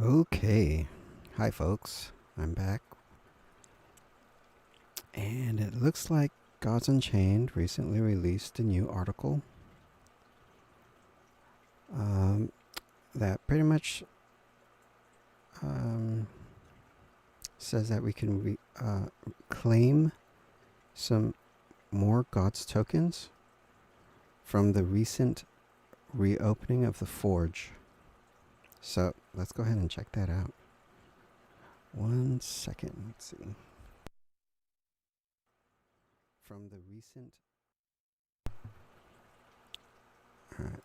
Okay. Hi, folks. I'm back. And it looks like Gods Unchained recently released a new article that pretty much says that we can claim some more Gods tokens from the recent reopening of the Forge. So let's go ahead and check that out. 1 second. Let's see. From the recent... Alright.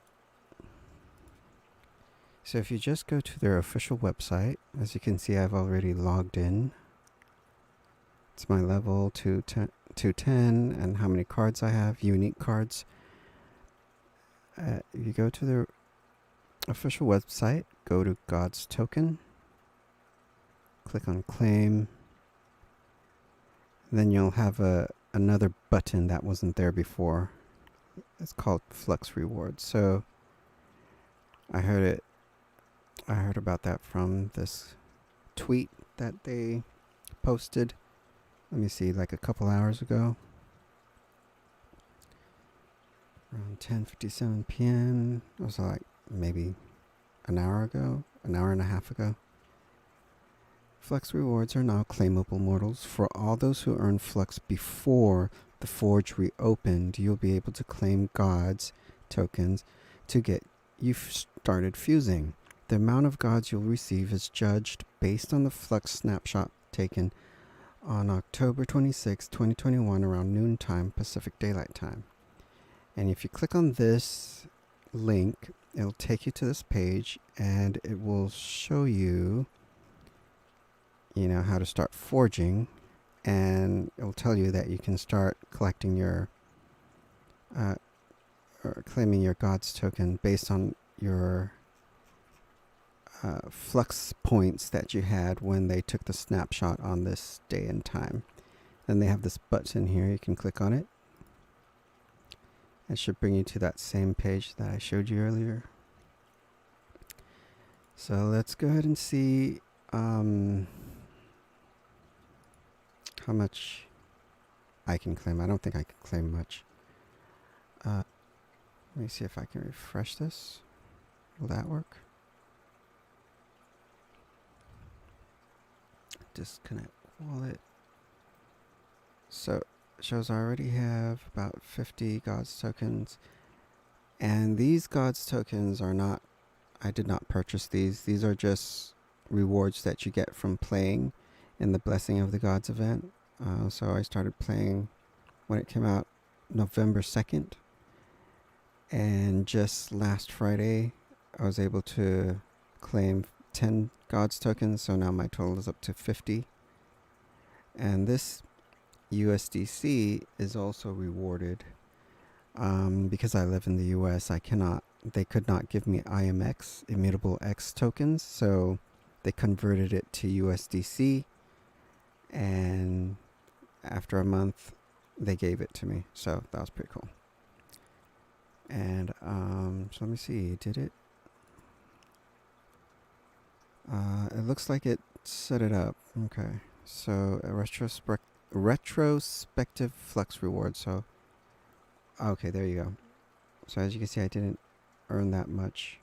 So if you just go to their official website, as you can see, I've already logged in. It's my level 210 and how many cards I have, unique cards. You go to their official website, go to God's Token, click on Claim. Then you'll have another button that wasn't there before. It's called Flux Rewards. So I heard about that from this tweet that they posted. Let me see, like a couple hours ago. Around 10:57 p.m. It was like maybe an hour ago, an hour and a half ago. Flux rewards are now claimable, mortals. For all those who earned Flux before the Forge reopened, you'll be able to claim Gods tokens to get you started fusing. The amount of Gods you'll receive is judged based on the Flux snapshot taken on October 26, 2021 around noontime Pacific Daylight Time. And if you click on this link, it'll take you to this page and it will show you, how to start forging, and it will tell you that you can start collecting your or claiming your Gods token based on your flux points that you had when they took the snapshot on this day and time. Then they have this button here, you can click on it. It should bring you to that same page that I showed you earlier. So let's go ahead and see how much I can claim. I don't think I can claim much. Let me see if I can refresh this. Will that work? Disconnect wallet. So it shows I already have about 50 Gods tokens. And these Gods tokens are not, I did not purchase these. These are just rewards that you get from playing in the Blessing of the Gods event. So I started playing when it came out November 2nd. And just last Friday, I was able to claim 10 Gods tokens. So now my total is up to 50. And this USDC is also rewarded. Because I live in the US, they could not give me IMX, Immutable X tokens. So they converted it to USDC. And after a month, they gave it to me. So that was pretty cool. And so let me see, did it? It looks like it set it up. Okay, so a retrospective flux reward. So, okay, there you go. So as you can see, I didn't earn that much.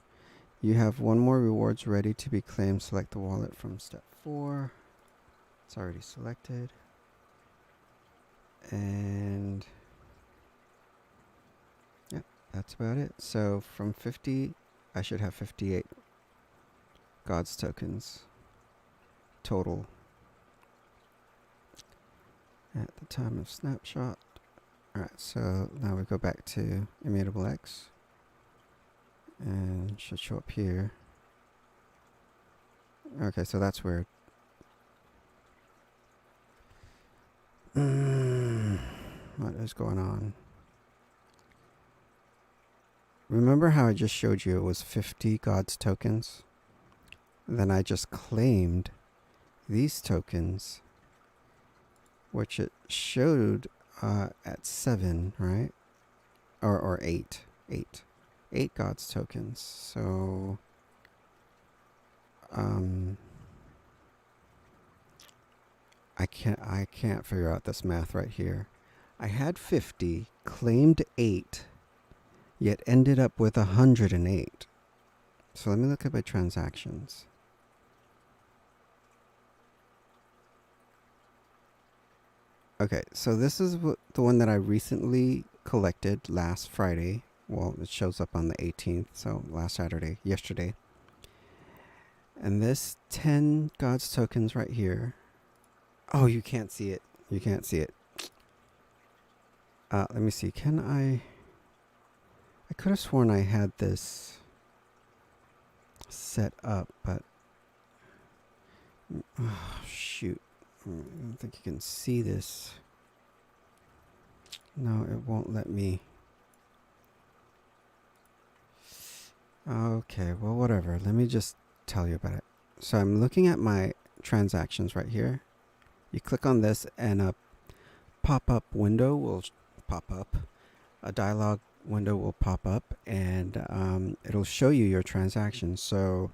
You have one more rewards ready to be claimed. Select the wallet from step 4. It's already selected. And yeah, that's about it. So from 50, I should have 58 Gods tokens total at the time of snapshot. Alright, so now we go back to Immutable X. And it should show up here. Okay, so that's weird. What is going on? Remember how I just showed you it was 50 Gods tokens? Then I just claimed these tokens, which it showed at 7, right? Or 8. 8 Gods tokens. So can't figure out this math right here. I had 50, claimed 8, yet ended up with 108. So let me look at my transactions. Okay, so this is the one that I recently collected last Friday. Well, it shows up on the 18th, so last Saturday, yesterday. And this 10 Gods tokens right here. Oh, you can't see it. You can't see it. Let me see. Can I could have sworn I had this set up, but oh, shoot. I don't think you can see this. No, it won't let me. Okay, well, whatever. Let me just tell you about it. So I'm looking at my transactions right here. You click on this and a pop-up window will pop up. A dialog window will pop up, and it'll show you your transactions. So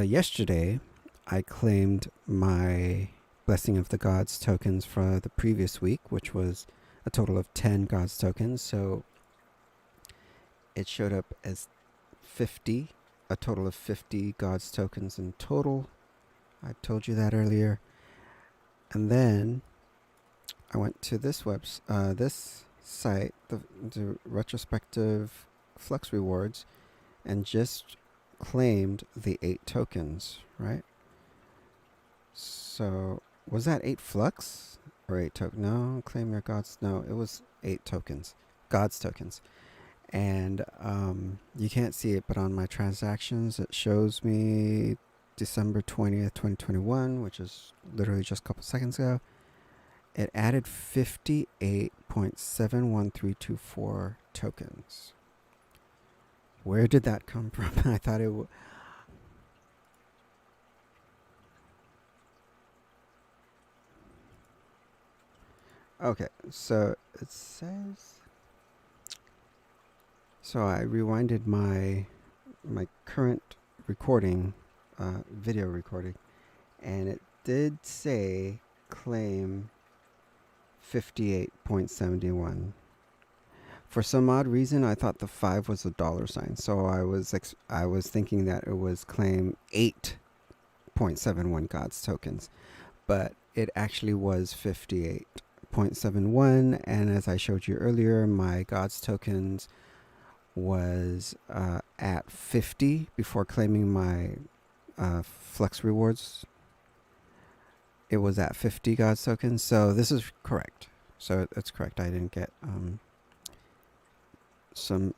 yesterday, I claimed my Blessing of the Gods tokens for the previous week, which was a total of 10 Gods tokens. So it showed up as 50, a total of 50 Gods tokens in total. I told you that earlier. And then I went to this this site, the retrospective flux rewards, and just claimed the 8 tokens, right? So was that 8 flux or 8 tokens? No, claim your gods. No, it was 8 tokens, gods tokens. And you can't see it, but on my transactions, it shows me December 20th, 2021, which is literally just a couple seconds ago. It added 58.71324 tokens. Where did that come from? I thought it would. Okay, so it says. So I rewinded my current recording, video recording, and it did say claim 58.71. For some odd reason, I thought the 5 was a dollar sign, so I was thinking that it was claim 8.71 Gods tokens, but it actually was 58.71. And as I showed you earlier, my Gods tokens was at 50 before claiming my Flex rewards. It was at 50 Gods tokens, so this is correct. So it's correct. I didn't get some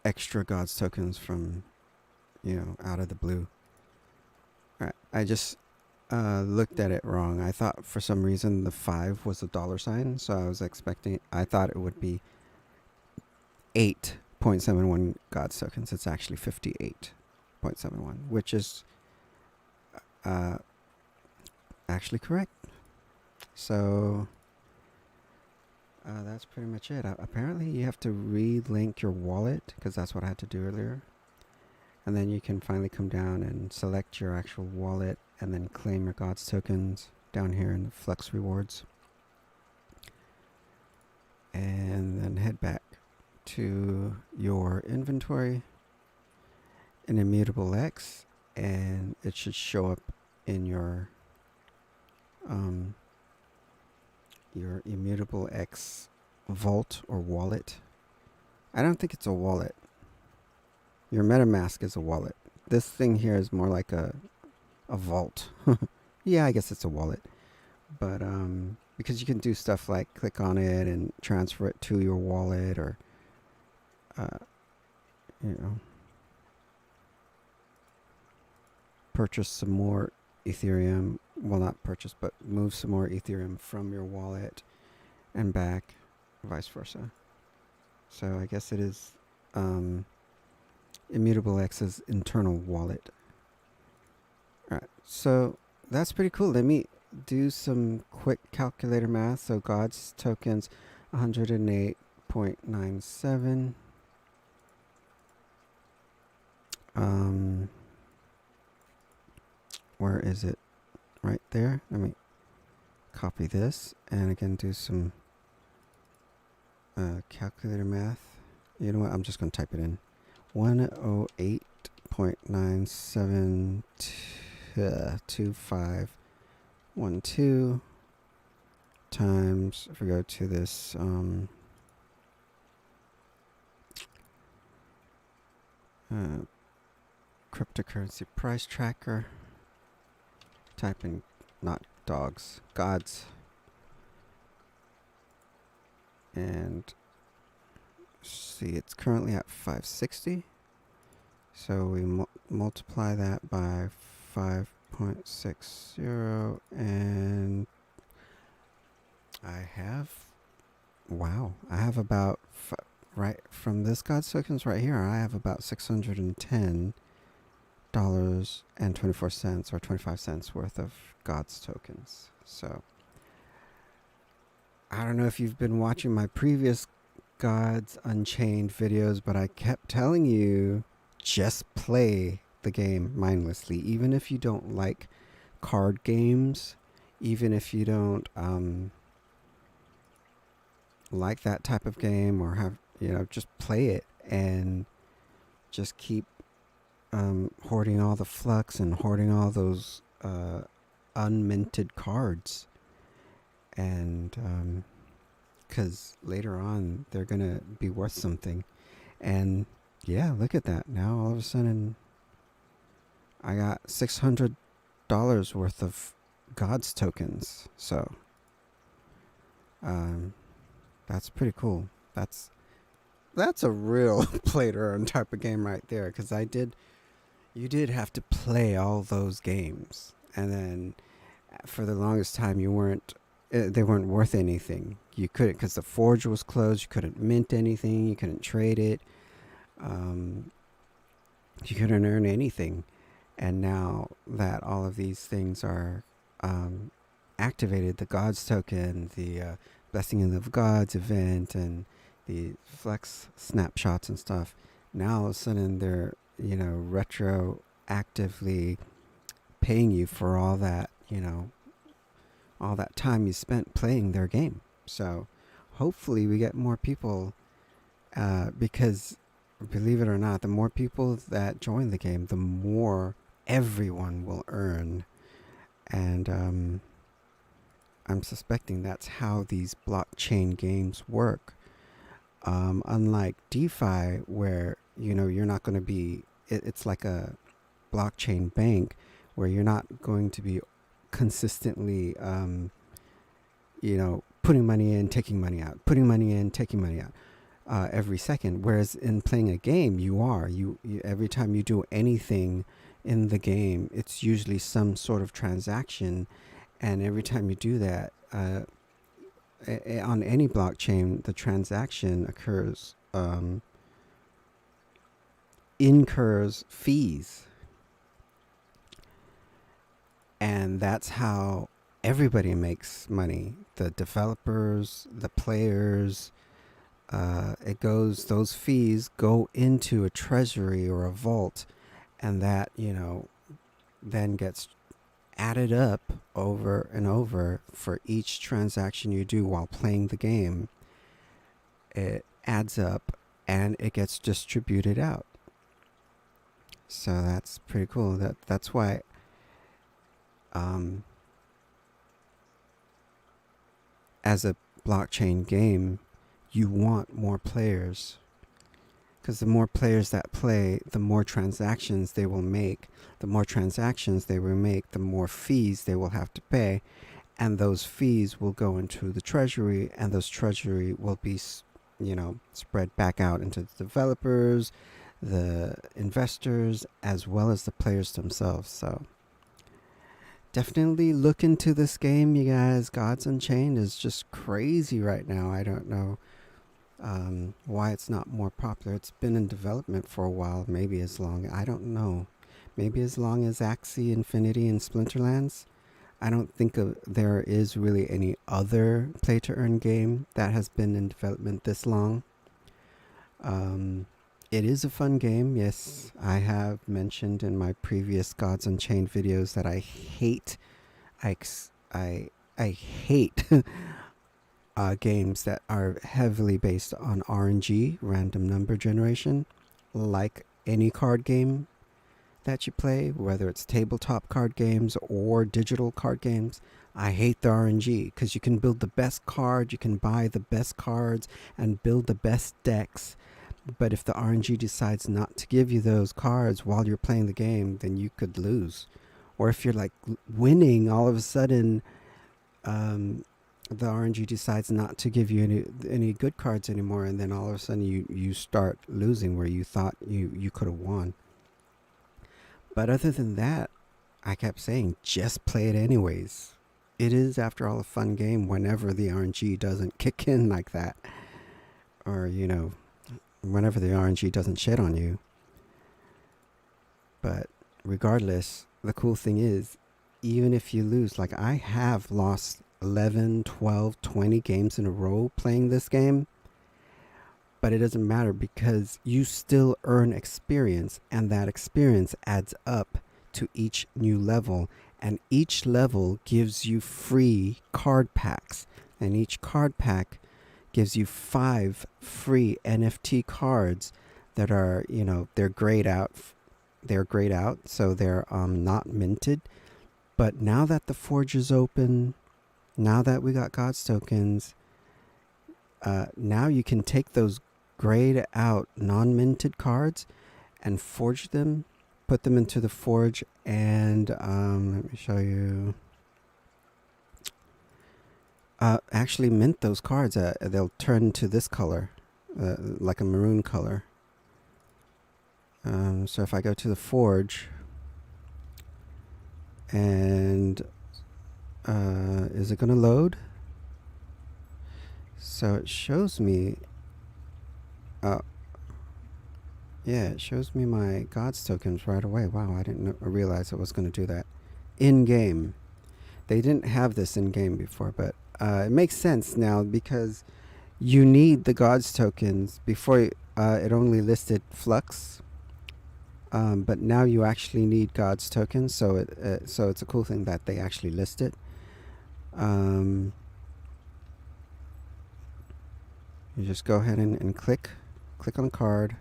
extra Gods tokens from, out of the blue. All right, I just looked at it wrong. I thought for some reason the 5 was a dollar sign, so I thought it would be 8.71 Gods tokens. It's actually 58.71, which is actually correct. So that's pretty much it. Apparently you have to relink your wallet, because that's what I had to do earlier. And then you can finally come down and select your actual wallet and then claim your Gods tokens down here in the Flex rewards. And then head back to your inventory in Immutable X, and it should show up in your Immutable X vault or wallet. I don't think it's a wallet. Your MetaMask is a wallet. This thing here is more like a vault. Yeah, I guess it's a wallet. But because you can do stuff like click on it and transfer it to your wallet, or purchase some more Ethereum. Well, not purchase, but move some more Ethereum from your wallet and back, vice versa. So I guess it is Immutable X's internal wallet. Alright, so that's pretty cool. Let me do some quick calculator math. So Gods tokens 108.97. Where is it? Right there. Let me copy this and again do some calculator math. You know what? I'm just going to type it in. 108.972512 times, if we go to this cryptocurrency price tracker, type in, not dogs, gods, and see, it's currently at 560. So we multiply that by 5.60, and I have about, right from this God's tokens right here, I have about $610.24 or 25 cents worth of God's tokens. So I don't know if you've been watching my previous Gods Unchained videos, but I kept telling you, just play the game mindlessly. Even if you don't like card games, even if you don't like that type of game, or have, just play it and just keep hoarding all the flux and hoarding all those unminted cards. And because later on they're gonna be worth something. And yeah, look at that. Now all of a sudden I got $600 worth of God's tokens. So that's pretty cool. That's a real play to earn type of game right there, because you did have to play all those games, and then for the longest time they weren't worth anything. You couldn't, because the forge was closed. You couldn't mint anything. You couldn't trade it. You couldn't earn anything. And now that all of these things are activated, the Gods token, the Blessing of Gods event, and the flex snapshots and stuff, now all of a sudden they're, retroactively paying you for all that, all that time you spent playing their game. So hopefully we get more people, because believe it or not, the more people that join the game, the more everyone will earn. And I'm suspecting that's how these blockchain games work. Unlike DeFi, where, you're not going to be, it's like a blockchain bank where you're not going to be consistently, putting money in, taking money out, putting money in, taking money out every second. Whereas in playing a game, you every time you do anything in the game, it's usually some sort of transaction. And every time you do that, on any blockchain, the transaction incurs fees. And that's how everybody makes money. The developers, the players, those fees go into a treasury or a vault, and that, then gets added up over and over for each transaction you do while playing the game. It adds up and it gets distributed out. So that's pretty cool. That's why as a blockchain game, you want more players, because the more players that play, the more transactions they will make. The more transactions they will make, the more fees they will have to pay, and those fees will go into the treasury, and those treasury will be, spread back out into the developers, the investors, as well as the players themselves. So definitely look into this game, you guys. Gods Unchained is just crazy right now. I don't know why it's not more popular. It's been in development for a while, maybe as long, I don't know, maybe as long as Axie Infinity and Splinterlands. I don't think there is really any other play to earn game that has been in development this long. It is a fun game. Yes, I have mentioned in my previous Gods Unchained videos that I I hate games that are heavily based on RNG, random number generation, like any card game that you play, whether it's tabletop card games or digital card games. I hate the RNG because you can build the best card, you can buy the best cards and build the best decks. But if the RNG decides not to give you those cards while you're playing the game, then you could lose. Or if you're like winning, all of a sudden the RNG decides not to give you any good cards anymore, and then all of a sudden you start losing where you thought you could have won. But other than that, I kept saying, just play it anyways. It is, after all, a fun game whenever the RNG doesn't kick in like that. Or, whenever the RNG doesn't shit on you. But regardless, the cool thing is, even if you lose, like I have lost 11, 12, 20 games in a row playing this game. But it doesn't matter because you still earn experience, and that experience adds up to each new level. And each level gives you free card packs. And each card pack gives you 5 free NFT cards that are, they're grayed out. They're grayed out, so they're not minted. But now that the Forge is open, now that we got Gods tokens, now you can take those grayed out non-minted cards and forge them, put them into the Forge, and let me show you. Actually mint those cards. They'll turn to this color, like a maroon color. So if I go to the Forge, and is it going to load? So it shows me, yeah, it shows me my Gods tokens right away. Wow, I didn't realize it was going to do that in-game. They didn't have this in-game before, but it makes sense now because you need the Gods tokens. Before it only listed flux, but now you actually need Gods tokens, so so it's a cool thing that they actually list it. You just go ahead and click on a card.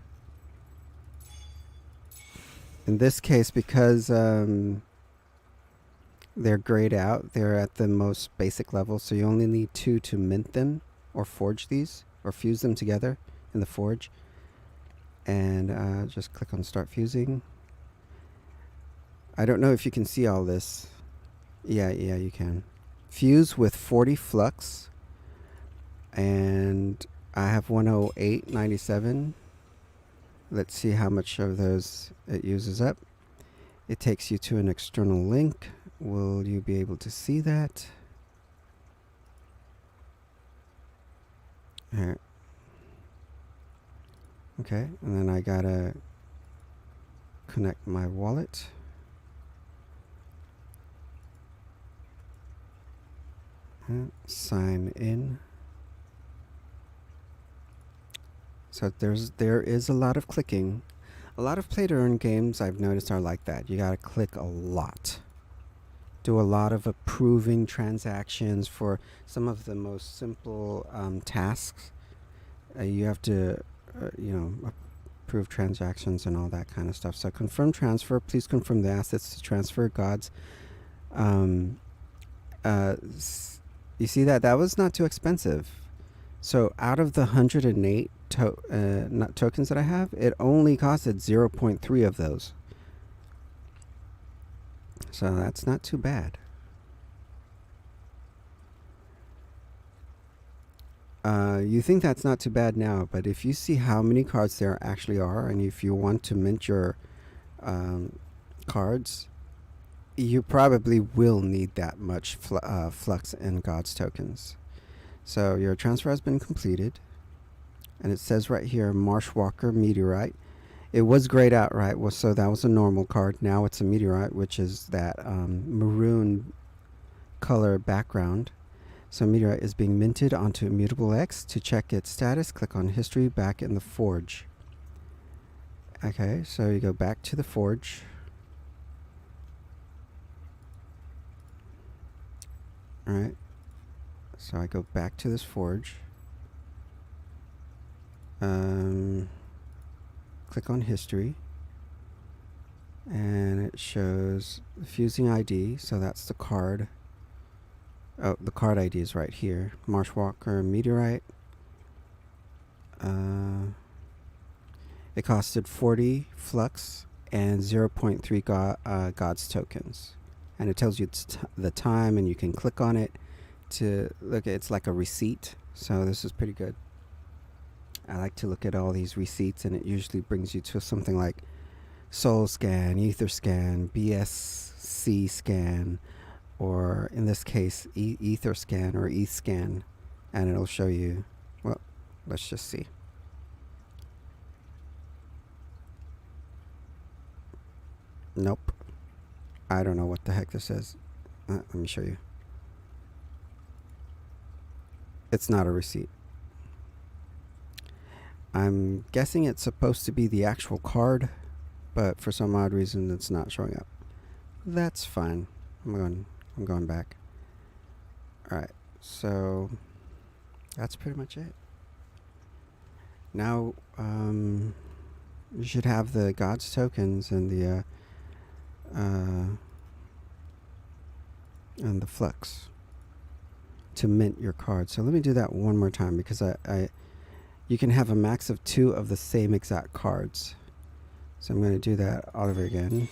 In this case, because they're grayed out, they're at the most basic level, so you only need 2 to mint them or forge these or fuse them together in the Forge. And just click on start fusing. I don't know if you can see all this. Yeah, you can. Fuse with 40 flux, and I have 108.97. Let's see how much of those it uses up. It takes you to an external link. Will you be able to see that? Here. Okay, and then I gotta connect my wallet. Sign in. So there is a lot of clicking. A lot of play-to-earn games I've noticed are like that. You gotta click a lot. Do a lot of approving transactions for some of the most simple tasks. You have to, approve transactions and all that kind of stuff. So confirm transfer. Please confirm the assets to transfer. Gods. You see that? That was not too expensive. So out of the 108 tokens that I have, it only costed 0.3 of those. So that's not too bad. You think that's not too bad now, but if you see how many cards there actually are, and if you want to mint your cards, you probably will need that much flux and Gods tokens. So your transfer has been completed, and it says right here, Marshwalker Meteorite. It was grayed out, right? Well, so that was a normal card. Now it's a Meteorite, which is that maroon color background. So Meteorite is being minted onto Immutable X. To check its status, click on History back in the Forge. Okay, so you go back to the Forge. Alright, so I go back to this forge. Click on history. And it shows the fusing ID, so that's the card. Oh, the card ID is right here. Marshwalker Meteorite. It costed 40 flux and 0.3 Gods tokens. And it tells you the time, and you can click on it to look at it's like a receipt. So this is pretty good. I like to look at all these receipts, and it usually brings you to something like Soul Scan, Ether Scan, BSC Scan, or in this case, Ether Scan or ETH Scan, and it'll show you, well, let's just see. Nope. I don't know what the heck this is. Let me show you. It's not a receipt. I'm guessing it's supposed to be the actual card, but for some odd reason it's not showing up. That's fine. I'm going back. Alright, so that's pretty much it. Now you should have the Gods tokens and the flux to mint your card. So let me do that one more time, because you can have a max of 2 of the same exact cards. So I'm going to do that all over again.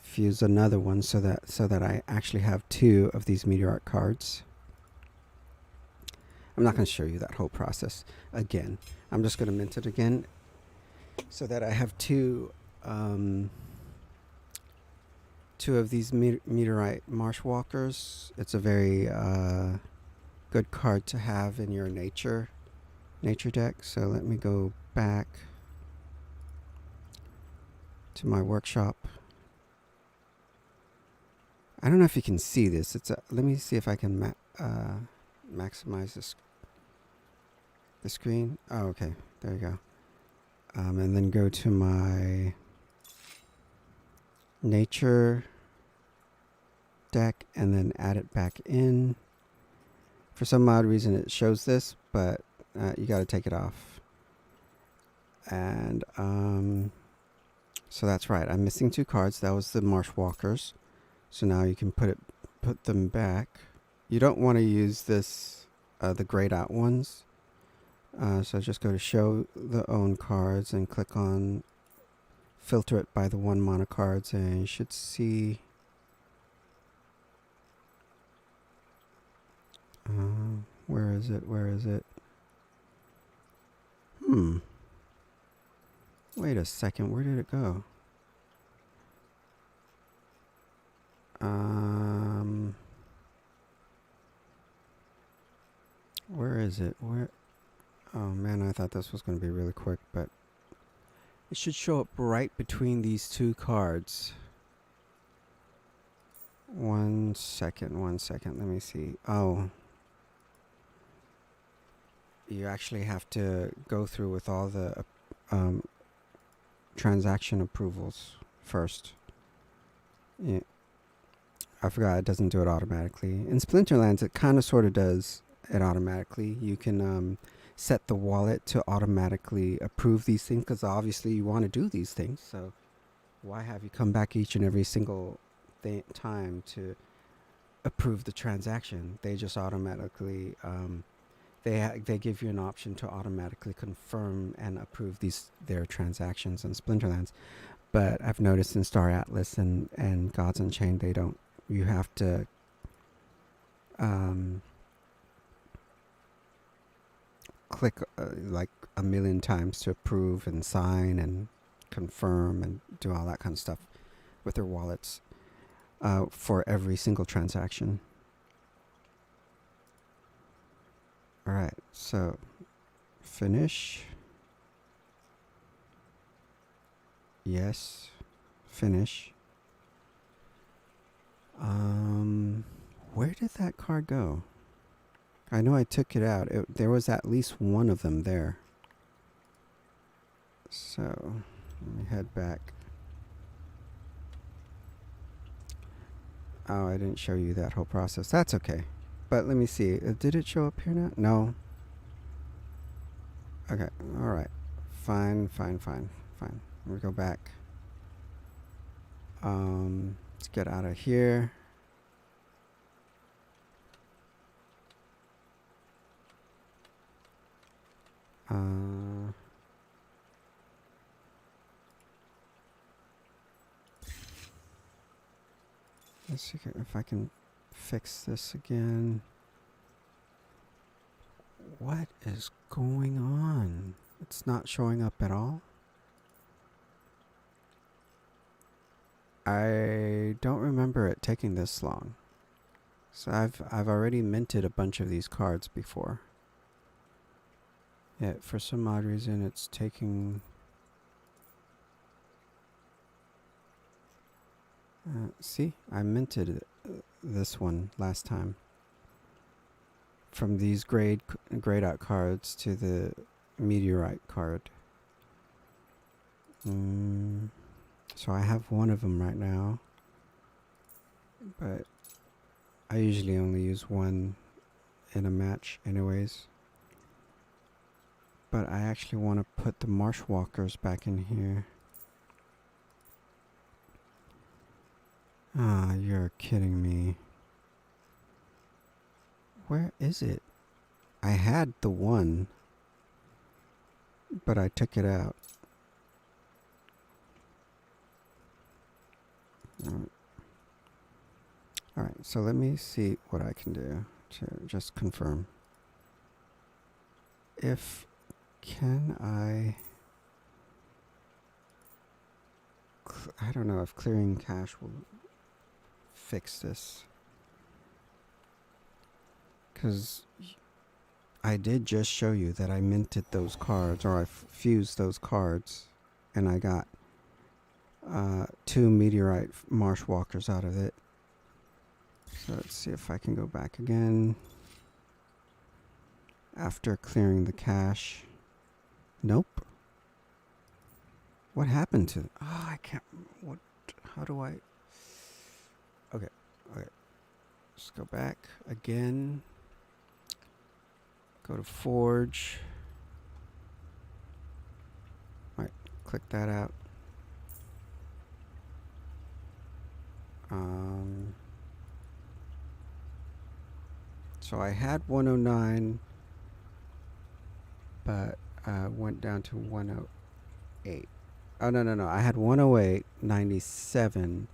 Fuse another one so that I actually have 2 of these meteorite cards. I'm not going to show you that whole process again. I'm just going to mint it again so that I have 2 of these meteorite marshwalkers. It's a very good card to have in your nature deck. So let me go back to my workshop. I don't know if you can see this. Let me see if I can maximize the screen. Oh, okay. There you go. And then go to my nature deck and then add it back in. For some odd reason it shows this, but you got to take it off. And so that's right. I'm missing 2 cards. That was the Marshwalkers. So now you can put them back. You don't want to use this the grayed out ones. So just go to show the own cards and click on filter it by the 1 mana cards, and you should see where is it? Wait a second, where did it go? Where is it? Oh man, I thought this was going to be really quick, but it should show up right between these 2 cards. One second, let me see. Oh. You actually have to go through with all the transaction approvals first. Yeah. I forgot it doesn't do it automatically. In Splinterlands, it kind of sort of does it automatically. You can set the wallet to automatically approve these things, because obviously you want to do these things. So why have you come back each and every single time to approve the transaction? They just automatically they give you an option to automatically confirm and approve their transactions in Splinterlands. But I've noticed in Star Atlas and Gods Unchained, they don't. You have to click like a million times to approve and sign and confirm and do all that kind of stuff with their wallets for every single transaction. All right, so finish. Yes, finish. Where did that card go? I know I took it out. There was at least one of them there. So let me head back. Oh, I didn't show you that whole process. That's okay. But let me see. Did it show up here now? No. Okay. All right. Fine. Let me go back. Let's get out of here. Let's see if I can fix this again. What is going on? It's not showing up at all. I don't remember it taking this long. So I've already minted a bunch of these cards before. Yeah, for some odd reason it's taking... see, I minted this one last time. From these grayed out cards to the meteorite card. So I have one of them right now. But I usually only use one in a match anyways. But I actually want to put the marshwalkers back in here. Ah, you're kidding me. Where is it? I had the one, but I took it out. Alright, so let me see what I can do to just confirm. Can I don't know if clearing cache will fix this. Because I did just show you that I minted those cards, or I fused those cards, and I got 2 meteorite marshwalkers out of it. So let's see if I can go back again. After clearing the cache. Nope. What happened to... Oh, I can't... What... How do I... Okay. Let's go back again. Go to Forge. Alright, click that out. So I had 109, but went down to 108. Oh, no. I had 108.97,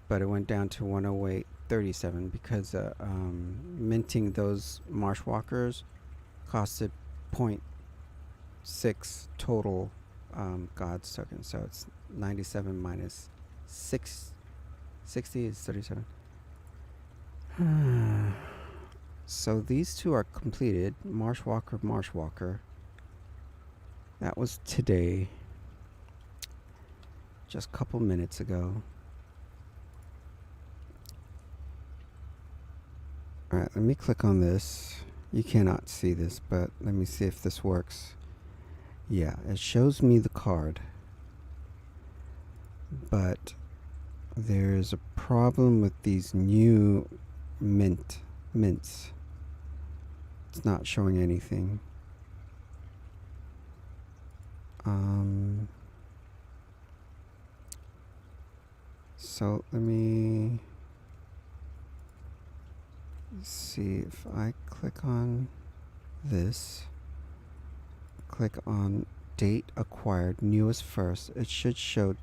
but it went down to 108.37 because minting those marshwalkers costed 0.6 total Gods tokens. So it's 97 minus 60 is 37. So these two are completed. Marshwalker. That was today. Just a couple minutes ago. Alright, let me click on this. You cannot see this, but let me see if this works. Yeah, it shows me the card. But there's a problem with these new mints. It's not showing anything. So let me see if I click on this, click on date acquired, newest first, it should show.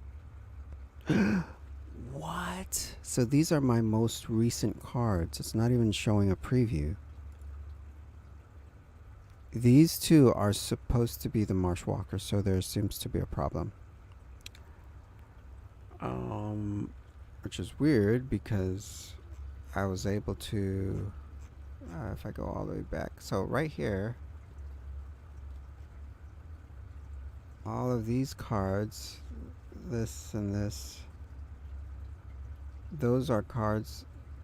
What? So these are my most recent cards. It's not even showing a preview. These two are supposed to be the marshwalkers, so there seems to be a problem. Which is weird because I was able to, if I go all the way back. So right here, all of these cards, this and this, those are cards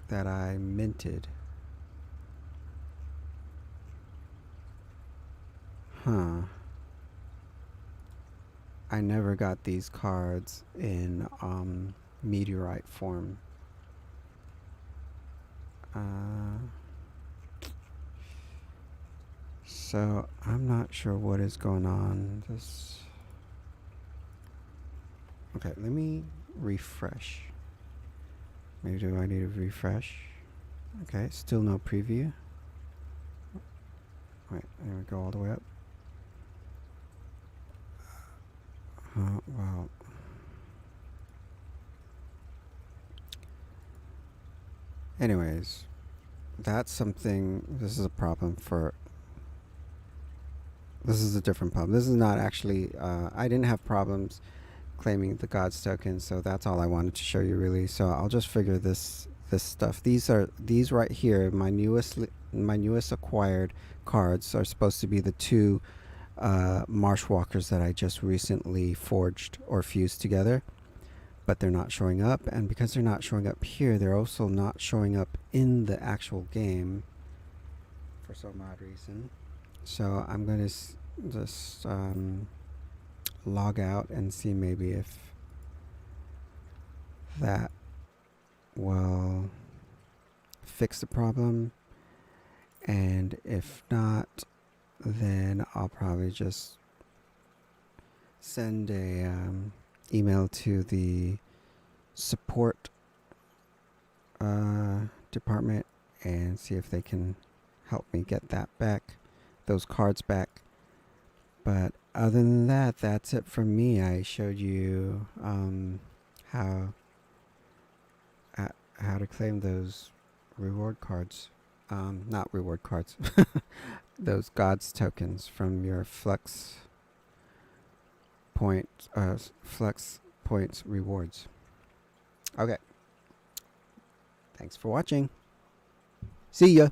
that I minted. Huh. I never got these cards in meteorite form. So I'm not sure what is going on. Okay, let me refresh. Maybe do I need to refresh? Okay, still no preview. Wait, there we go all the way up. Well. Anyways, that's something. This is a problem for. This is a different problem. This is not actually. I didn't have problems claiming the Gods token, so that's all I wanted to show you really. So I'll just figure this stuff. These right here. My newest acquired cards are supposed to be the two Marshwalkers that I just recently forged or fused together, but they're not showing up, and because they're not showing up here, they're also not showing up in the actual game for some odd reason. So I'm going to just log out and see maybe if that will fix the problem, and if not, then I'll probably just send a email to the support department and see if they can help me get that back, those cards back. But other than that, that's it from me. I showed you how to claim those reward cards. Not reward cards. Those Gods tokens from your flux points rewards. Okay. Thanks for watching. See ya.